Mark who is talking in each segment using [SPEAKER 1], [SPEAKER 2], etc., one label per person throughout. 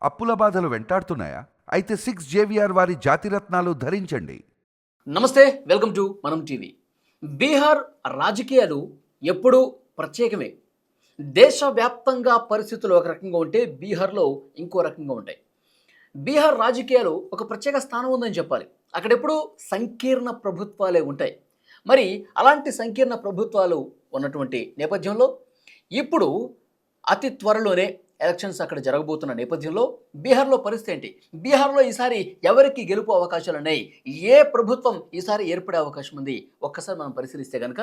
[SPEAKER 1] అప్పుల బాధలు వెంటాడుతున్నాయా? అయితే 6 JVR వారి జాతిరత్నాలు ధరించండి.
[SPEAKER 2] నమస్తే, వెల్కమ్ టు మనం టీవీ. బీహార్ రాజకీయాలు ఎప్పుడూ ప్రత్యేకమే. దేశవ్యాప్తంగా పరిస్థితులు ఒక రకంగా ఉంటే బీహార్లో ఇంకో రకంగా ఉంటాయి. బీహార్ రాజకీయాలు ఒక ప్రత్యేక స్థానం ఉందని చెప్పాలి. అక్కడెప్పుడూ సంకీర్ణ ప్రభుత్వాలే ఉంటాయి. మరి అలాంటి సంకీర్ణ ప్రభుత్వాలు ఉన్నటువంటి నేపథ్యంలో ఇప్పుడు అతి త్వరలోనే ఎలక్షన్స్ అక్కడ జరగబోతున్న నేపథ్యంలో బీహార్లో పరిస్థితి ఏంటి? బీహార్లో ఈసారి ఎవరికి గెలుపు అవకాశాలు ఉన్నాయి? ఏ ప్రభుత్వం ఈసారి ఏర్పడే అవకాశం ఉంది? ఒక్కసారి మనం పరిశీలిస్తే కనుక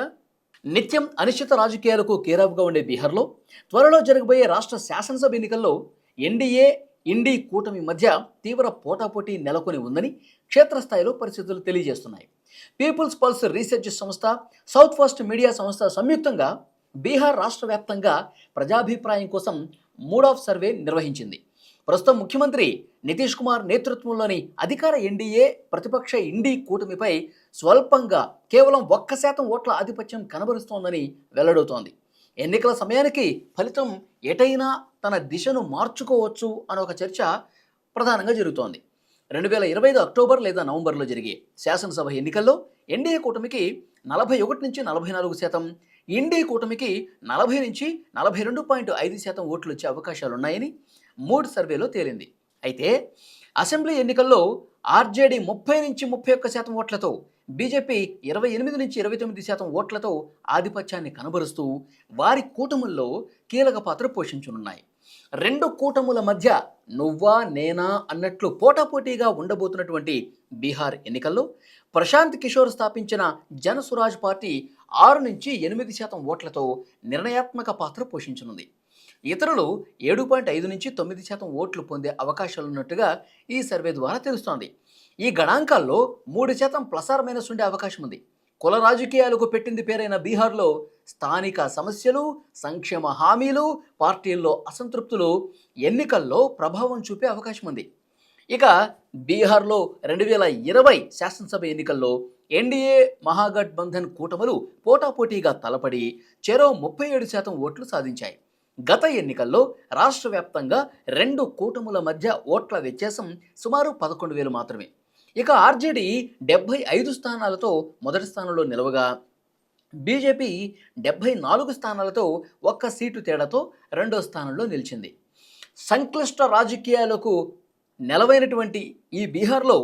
[SPEAKER 2] నిత్యం అనిశ్చిత రాజకీయాలకు కేరాఫ్గా ఉండే బీహార్లో త్వరలో జరగబోయే రాష్ట్ర శాసనసభ ఎన్నికల్లో ఎన్డీఏ ఇండీ కూటమి మధ్య తీవ్ర పోటాపోటీ నెలకొని ఉందని క్షేత్రస్థాయిలో పరిస్థితులు తెలియజేస్తున్నాయి. పీపుల్స్ పల్స్ రీసెర్చ్ సంస్థ, సౌత్ ఫస్ట్ మీడియా సంస్థ సంయుక్తంగా బీహార్ రాష్ట్ర వ్యాప్తంగా ప్రజాభిప్రాయం కోసం మూడ్ ఆఫ్ సర్వే నిర్వహించింది. ప్రస్తుతం ముఖ్యమంత్రి నితీష్ కుమార్ నేతృత్వంలోని అధికార ఎన్డీఏ ప్రతిపక్ష ఇండీ కూటమిపై స్వల్పంగా కేవలం 1% ఓట్ల ఆధిపత్యం కనబరుస్తోందని వెల్లడవుతోంది. ఎన్నికల సమయానికి ఫలితం ఎటైనా తన దిశను మార్చుకోవచ్చు అనే ఒక చర్చ ప్రధానంగా జరుగుతోంది. 2025 అక్టోబర్ లేదా నవంబర్లో జరిగే శాసనసభ ఎన్నికల్లో ఎన్డీఏ కూటమికి 41 నుంచి 44%, ఇండీ కూటమికి 40 నుంచి 42.5% ఓట్లు వచ్చే అవకాశాలున్నాయని మూడ్ సర్వేలో తేలింది. అయితే అసెంబ్లీ ఎన్నికల్లో ఆర్జేడీ 30 నుంచి 31% ఓట్లతో, బీజేపీ 28 నుంచి 29% ఓట్లతో ఆధిపత్యాన్ని కనబరుస్తూ వారి కూటముల్లో కీలక పాత్ర పోషించనున్నాయి. రెండు కూటముల మధ్య నువ్వా నేనా అన్నట్లు పోటాపోటీగా ఉండబోతున్నటువంటి బీహార్ ఎన్నికల్లో ప్రశాంత్ కిషోర్ స్థాపించిన జనసురాజ్ పార్టీ 6 నుంచి 8% ఓట్లతో నిర్ణయాత్మక పాత్ర పోషించనుంది. ఇతరులు 7.5 నుంచి 9% ఓట్లు పొందే అవకాశాలున్నట్టుగా ఈ సర్వే ద్వారా తెలుస్తోంది. ఈ గణాంకాల్లో 3% ప్లస్ ఆర్ మైనస్ ఉండే అవకాశం ఉంది. కుల రాజకీయాలకు పెట్టింది పేరైన బీహార్లో స్థానిక సమస్యలు, సంక్షేమ హామీలు, పార్టీల్లో అసంతృప్తులు ఎన్నికల్లో ప్రభావం చూపే అవకాశం ఉంది. ఇక బీహార్లో 2020 శాసనసభ ఎన్నికల్లో ఎన్డీఏ మహాగఠబంధన్ కూటములు పోటాపోటీగా తలపడి చెరో 37% ఓట్లు సాధించాయి. గత ఎన్నికల్లో రాష్ట్ర వ్యాప్తంగా రెండు కూటముల మధ్య ఓట్ల వ్యత్యాసం సుమారు 11,000 మాత్రమే. ఇక ఆర్జేడీ 75 స్థానాలతో మొదటి స్థానంలో నిలవగా, బీజేపీ 74 స్థానాలతో 1 సీటు తేడాతో రెండో స్థానంలో నిలిచింది. సంక్లిష్ట రాజకీయాలకు నెలవైనటువంటి ఈ బీహార్లో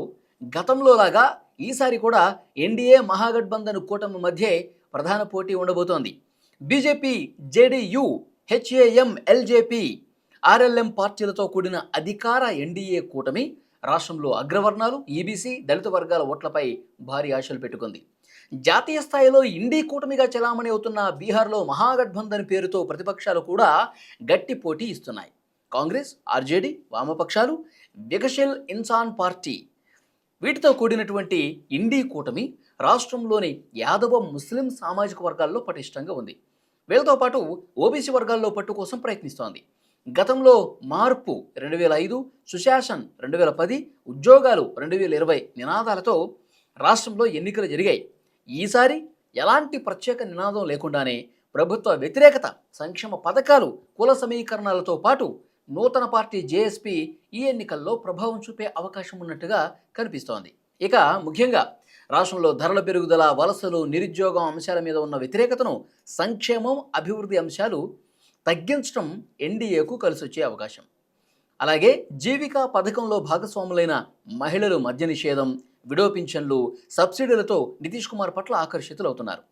[SPEAKER 2] గతంలో లాగా ఈసారి కూడా ఎన్డీఏ మహాగఠబంధన్ కూటమి మధ్యే ప్రధాన పోటీ ఉండబోతోంది. BJP, JDU, HAM, LJP, RLM పార్టీలతో కూడిన అధికార ఎన్డీఏ కూటమి రాష్ట్రంలో అగ్రవర్ణాలు, ఈబీసీ, దళిత వర్గాల ఓట్లపై భారీ ఆశలు పెట్టుకుంది. జాతీయ స్థాయిలో ఇండీ కూటమిగా చెలామణి అవుతున్న బీహార్లో మహాగఠబంధన్ పేరుతో ప్రతిపక్షాలు కూడా గట్టి పోటీ ఇస్తున్నాయి. కాంగ్రెస్, ఆర్జేడీ, వామపక్షాలు, వికసిల్ ఇన్సాన్ పార్టీ వీటితో కూడినటువంటి ఇండీ కూటమి రాష్ట్రంలోని యాదవ, ముస్లిం సామాజిక వర్గాల్లో పటిష్టంగా ఉంది. వీళ్ళతో పాటు ఓబీసీ వర్గాల్లో పట్టు కోసం ప్రయత్నిస్తోంది. గతంలో మార్పు 2005, సుశాసన్ 2010, ఉద్యోగాలు 2020 నినాదాలతో రాష్ట్రంలో ఎన్నికలు జరిగాయి. ఈసారి ఎలాంటి ప్రత్యేక నినాదం లేకుండానే ప్రభుత్వ వ్యతిరేకత, సంక్షేమ పథకాలు, కుల సమీకరణాలతో పాటు నూతన పార్టీ జేఎస్పీ ఈ ఎన్నికల్లో ప్రభావం చూపే అవకాశం ఉన్నట్టుగా కనిపిస్తోంది. ఇక ముఖ్యంగా రాష్ట్రంలో ధరల పెరుగుదల, వలసలు, నిరుద్యోగం అంశాల మీద ఉన్న వ్యతిరేకతను సంక్షేమం, అభివృద్ధి అంశాలు తగ్గించడం ఎన్డీఏకు కలిసొచ్చే అవకాశం. అలాగే జీవికా పథకంలో భాగస్వాములైన మహిళలు మద్య నిషేధం, విడో పింఛన్లు, సబ్సిడీలతో నితీష్ కుమార్ పట్ల ఆకర్షితులవుతున్నారు.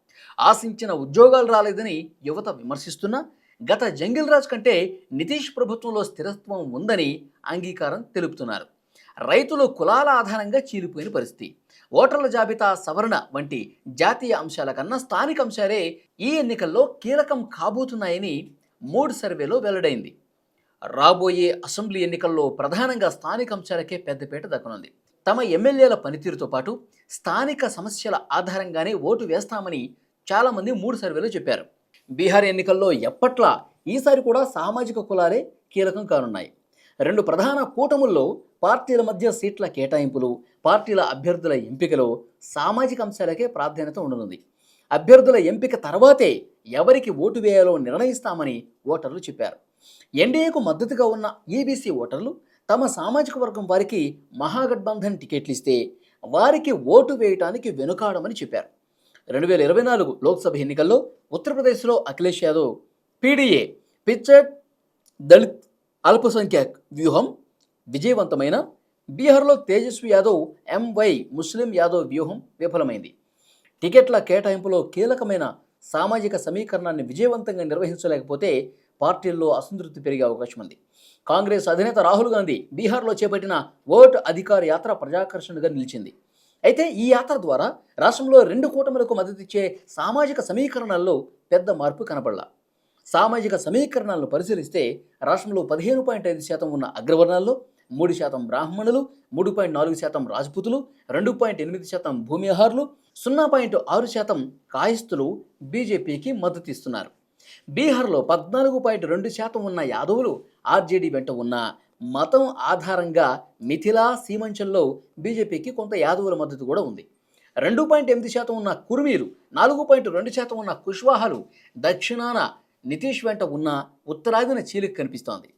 [SPEAKER 2] ఆశించిన ఉద్యోగాలు రాలేదని యువత విమర్శిస్తున్నా గత జంగిల్ రాజ్ కంటే నితీష్ ప్రభుత్వంలో స్థిరత్వం ఉందని అంగీకారం తెలుపుతున్నారు. రైతులు కులాల ఆధారంగా చీలిపోయిన పరిస్థితి, ఓటర్ల జాబితా సవరణ వంటి జాతీయ అంశాల కన్నా స్థానిక అంశాలే ఈ ఎన్నికల్లో కీలకం కాబోతున్నాయని మూడ్ సర్వేలో వెల్లడైంది. రాబోయే అసెంబ్లీ ఎన్నికల్లో ప్రధానంగా స్థానిక అంశాలకే పెద్దపీట దక్కనుంది. తమ ఎమ్మెల్యేల పనితీరుతో పాటు స్థానిక సమస్యల ఆధారంగానే ఓటు వేస్తామని చాలామంది మూడు సర్వేలో చెప్పారు. బీహార్ ఎన్నికల్లో ఎప్పట్లా ఈసారి కూడా సామాజిక కులాలే కీలకం కానున్నాయి. రెండు ప్రధాన కూటముల్లో పార్టీల మధ్య సీట్ల కేటాయింపులు, పార్టీల అభ్యర్థుల ఎంపికలో సామాజిక అంశాలకే ప్రాధాన్యత ఉండనుంది. అభ్యర్థుల ఎంపిక తర్వాతే ఎవరికి ఓటు వేయాలో నిర్ణయిస్తామని ఓటర్లు చెప్పారు. ఎన్డీఏకు మద్దతుగా ఉన్న ఈబీసీ ఓటర్లు తమ సామాజిక వర్గం వారికి మహాగఠబంధన్ టికెట్లు ఇస్తే వారికి ఓటు వేయటానికి వెనుకాడమని చెప్పారు. 2024 లోక్సభ ఎన్నికల్లో ఉత్తరప్రదేశ్లో అఖిలేష్ యాదవ్ పీడీఏ పిచ్చడ్ దళిత్ అల్పసంఖ్యాక్ వ్యూహం విజయవంతమైన బీహార్లో తేజస్వి యాదవ్ ఎంవై ముస్లిం యాదవ్ వ్యూహం విఫలమైంది. టికెట్ల కేటాయింపులో కీలకమైన సామాజిక సమీకరణాన్ని విజయవంతంగా నిర్వహించలేకపోతే పార్టీల్లో అసంతృప్తి పెరిగే అవకాశం ఉంది. కాంగ్రెస్ అధినేత రాహుల్ గాంధీ బీహార్లో చేపట్టిన ఓట్ అధికార యాత్ర ప్రజాకర్షణగా నిలిచింది. అయితే ఈ యాత్ర ద్వారా రాష్ట్రంలో 2 కూటములకు మద్దతిచ్చే సామాజిక సమీకరణాల్లో పెద్ద మార్పు కనపడలా. సామాజిక సమీకరణాలను పరిశీలిస్తే రాష్ట్రంలో 15.5% ఉన్న అగ్రవర్ణాల్లో 3% బ్రాహ్మణులు, 3.4% రాజ్పుతులు, 2.8% భూమిహారులు, 0.6% కాయస్థులు బీజేపీకి మద్దతు ఇస్తున్నారు. బీహార్లో 14.2% ఉన్న యాదవులు ఆర్జేడీ వెంట ఉన్న మతం ఆధారంగా మిథిలా సీమంచల్లో బీజేపీకి కొంత యాదవుల మద్దతు కూడా ఉంది. 2.8% ఉన్న కుర్మీలు, 4.2% ఉన్న కుష్వాహాలు దక్షిణాన నితీష్ వెంట ఉన్న ఉత్తరాదిన చీలిక కనిపిస్తోంది.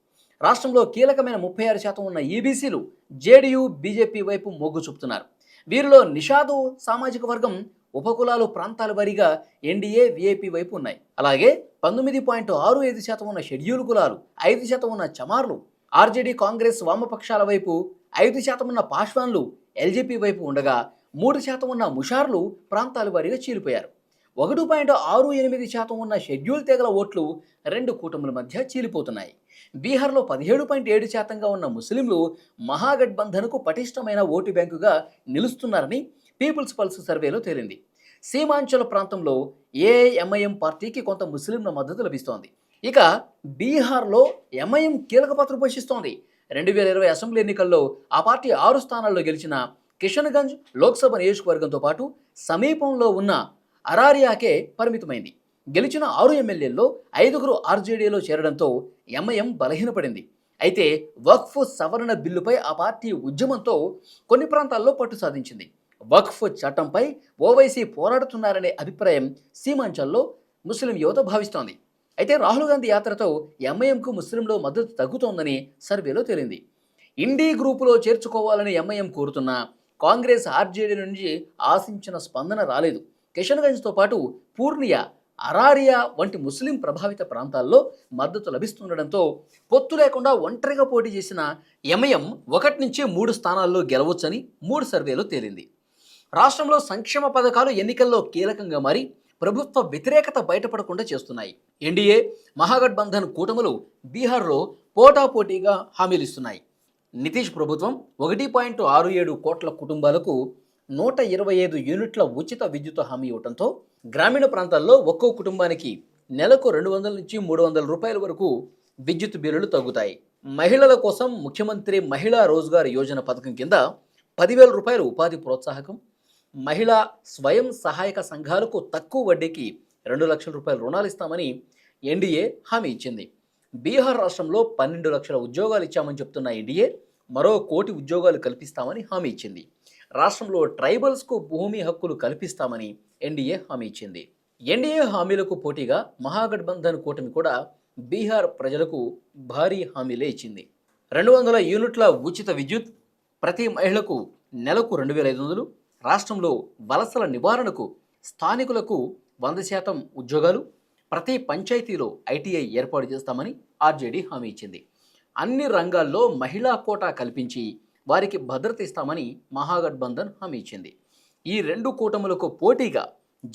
[SPEAKER 2] రాష్ట్రంలో కీలకమైన 36% ఉన్న ఈబీసీలు జేడీయూ బీజేపీ వైపు మొగ్గు చూపుతున్నారు. వీరిలో నిషాదు సామాజిక వర్గం ఉపకులాలు ప్రాంతాల వారీగా ఎన్డీఏ వీఐపీ వైపు ఉన్నాయి. అలాగే 19.65% ఉన్న షెడ్యూల్ కులాలు, 5% ఉన్న చమార్లు ఆర్జేడీ కాంగ్రెస్ వామపక్షాల వైపు, 5% ఉన్న పాశ్వాన్లు ఎల్జేపీ వైపు ఉండగా 3% ఉన్న ముషార్లు ప్రాంతాల వారీగా చీలిపోయారు. 1.68% ఉన్న షెడ్యూల్ తెగల ఓట్లు 2 కూటముల మధ్య చీలిపోతున్నాయి. బీహార్లో 17.7%గా ఉన్న ముస్లింలు మహాగఠబంధన్కు పటిష్టమైన ఓటు బ్యాంకుగా నిలుస్తున్నారని పీపుల్స్ పల్స్ సర్వేలో తేలింది. సీమాంచల్ ప్రాంతంలో ఏఐఎంఐఎం పార్టీకి కొంత ముస్లింల మద్దతు లభిస్తోంది. ఇక బీహార్లో ఎంఐఎం కీలక పాత్ర పోషిస్తోంది. 2020 అసెంబ్లీ ఎన్నికల్లో ఆ పార్టీ 6 స్థానాల్లో గెలిచిన కిషన్గంజ్ లోక్సభ నియోజకవర్గంతో పాటు సమీపంలో ఉన్న అరారియాకే పరిమితమైంది. గెలిచిన 6 ఎమ్మెల్యేల్లో 5 ఆర్జేడీలో చేరడంతో ఎంఐఎం బలహీనపడింది. అయితే వక్ఫ్ సవరణ బిల్లుపై ఆ పార్టీ ఉద్యమంతో కొన్ని ప్రాంతాల్లో పట్టు సాధించింది. వక్ఫ్ చట్టంపై ఓవైసీ పోరాడుతున్నారనే అభిప్రాయం సీమాంచల్లో ముస్లిం యువత భావిస్తోంది. అయితే రాహుల్ గాంధీ యాత్రతో ఎంఐఎంకు ముస్లింలో మద్దతు తగ్గుతోందని సర్వేలో తేలింది. ఇండీ గ్రూపులో చేర్చుకోవాలని ఎంఐఎం కోరుతున్నా కాంగ్రెస్ ఆర్జేడీ నుంచి ఆశించిన స్పందన రాలేదు. కిషన్గంజ్తో పాటు పూర్నియా, అరారియా వంటి ముస్లిం ప్రభావిత ప్రాంతాల్లో మద్దతు లభిస్తుండడంతో పొత్తు లేకుండా ఒంటరిగా పోటీ చేసిన ఎంఐఎం 1 నుంచి 3 స్థానాల్లో గెలవొచ్చని 3 సర్వేలో తేలింది. రాష్ట్రంలో సంక్షేమ పథకాలు ఎన్నికల్లో కీలకంగా మారి ప్రభుత్వ వ్యతిరేకత బయటపడకుండా చేస్తున్నాయి. ఎన్డీఏ, మహాగఠబంధన్ కూటములు బీహార్లో పోటాపోటీగా హామీలిస్తున్నాయి. నితీష్ ప్రభుత్వం 1.67 కోట్ల కుటుంబాలకు 125 యూనిట్ల ఉచిత విద్యుత్ హామీ ఇవ్వడంతో గ్రామీణ ప్రాంతాల్లో ఒక్కో కుటుంబానికి నెలకు 200 నుంచి 300 రూపాయల వరకు విద్యుత్ బిల్లులు తగ్గుతాయి. మహిళల కోసం ముఖ్యమంత్రి మహిళా రోజ్గార్ యోజన పథకం కింద 10,000 రూపాయలు ఉపాధి ప్రోత్సాహకం, మహిళా స్వయం సహాయక సంఘాలకు తక్కువ వడ్డీకి 2 లక్షల రూపాయల రుణాలు ఇస్తామని ఎన్డీఏ హామీ ఇచ్చింది. బీహార్ రాష్ట్రంలో 12 లక్షల ఉద్యోగాలు ఇచ్చామని చెప్తున్న ఎన్డీఏ మరో 1 కోటి ఉద్యోగాలు కల్పిస్తామని హామీ ఇచ్చింది. రాష్ట్రంలో ట్రైబల్స్కు భూమి హక్కులు కల్పిస్తామని ఎన్డీఏ హామీ ఇచ్చింది. ఎన్డీఏ హామీలకు పోటీగా మహాగఠబంధన్ కూటమి కూడా బీహార్ ప్రజలకు భారీ హామీలే ఇచ్చింది. 200 యూనిట్ల ఉచిత విద్యుత్, ప్రతి మహిళకు నెలకు 2,500, రాష్ట్రంలో వలసల నివారణకు స్థానికులకు 100% ఉద్యోగాలు, ప్రతి పంచాయతీలో ఐటీఐ ఏర్పాటు చేస్తామని ఆర్జేడీ హామీ ఇచ్చింది. అన్ని రంగాల్లో మహిళా కోటా కల్పించి వారికి భద్రత ఇస్తామని మహాగఠబంధన్ హామీ ఇచ్చింది. ఈ 2 కూటములకు పోటీగా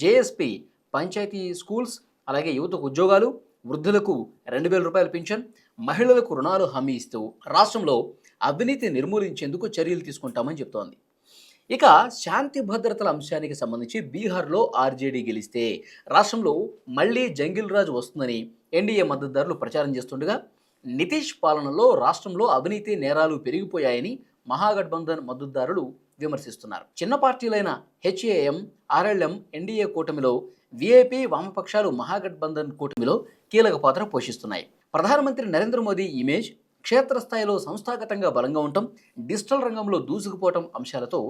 [SPEAKER 2] జేఎస్పీ పంచాయతీ స్కూల్స్, అలాగే యువతకు ఉద్యోగాలు, వృద్ధులకు 2,000 రూపాయల పింఛన్, మహిళలకు రుణాలు హామీ ఇస్తూ రాష్ట్రంలో అవినీతి నిర్మూలించేందుకు చర్యలు తీసుకుంటామని చెప్తోంది. ఇక శాంతి భద్రతల అంశానికి సంబంధించి బీహార్లో ఆర్జేడీ గెలిస్తే రాష్ట్రంలో మళ్లీ జంగిల్ రాజు వస్తుందని ఎన్డీఏ మద్దతుదారులు ప్రచారం చేస్తుండగా నితీష్ పాలనలో రాష్ట్రంలో అవినీతి నేరాలు పెరిగిపోయాయని మహాగఠబంధన్ మద్దతుదారులు విమర్శిస్తున్నారు. చిన్న పార్టీలైన హెచ్ఏఎం, ఆర్ఎల్ఎం ఎన్డీఏ కూటమిలో, వీఐపీ వామపక్షాలు మహాగఠబంధన్ కూటమిలో కీలక పాత్ర పోషిస్తున్నాయి. ప్రధానమంత్రి నరేంద్ర మోదీ ఇమేజ్, క్షేత్రస్థాయిలో సంస్థాగతంగా బలంగా ఉండటం, డిజిటల్ రంగంలో దూసుకుపోవటం అంశాలతో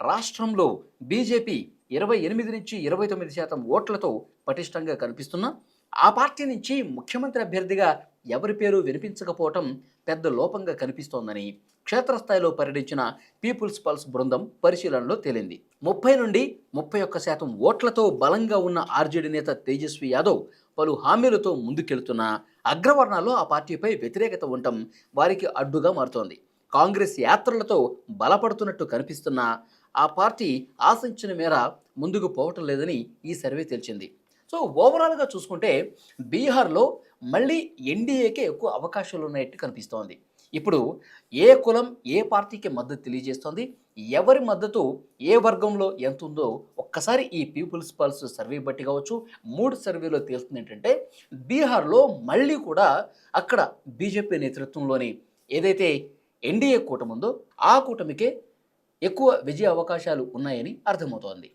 [SPEAKER 2] రాష్ట్రంలో బీజేపీ 28 నుంచి 29% ఓట్లతో పటిష్టంగా కనిపిస్తున్నా ఆ పార్టీ నుంచి ముఖ్యమంత్రి అభ్యర్థిగా ఎవరి పేరు వినిపించకపోవటం పెద్ద లోపంగా కనిపిస్తోందని క్షేత్రస్థాయిలో పర్యటించిన పీపుల్స్ పల్స్ బృందం పరిశీలనలో తేలింది. 30 నుండి 31% ఓట్లతో బలంగా ఉన్న ఆర్జేడీ నేత తేజస్వి యాదవ్ పలు హామీలతో ముందుకెళ్తున్నా అగ్రవర్ణాల్లో ఆ పార్టీపై వ్యతిరేకత ఉండటం వారికి అడ్డుగా మారుతోంది. కాంగ్రెస్ యాత్రలతో బలపడుతున్నట్టు కనిపిస్తున్నా ఆ పార్టీ ఆశించిన మేర ముందుకు పోవటం లేదని ఈ సర్వే తేల్చింది. సో ఓవరాల్గా చూసుకుంటే బీహార్లో మళ్ళీ ఎన్డీఏకే ఎక్కువ అవకాశాలు ఉన్నట్టు కనిపిస్తోంది. ఇప్పుడు ఏ కులం ఏ పార్టీకి మద్దతు తెలియజేస్తోంది, ఎవరి మద్దతు ఏ వర్గంలో ఎంత ఉందో ఒక్కసారి ఈ పీపుల్స్ పల్స్ సర్వే బట్టి కావచ్చు, 3 సర్వేలో తేలుతుంది ఏంటంటే బీహార్లో మళ్ళీ కూడా అక్కడ బీజేపీ నేతృత్వంలోని ఏదైతే ఎన్డీఏ కూటమి ఉందో ఆ కూటమికే ఎక్కువ విజయ అవకాశాలు ఉన్నాయని అర్థమవుతోంది.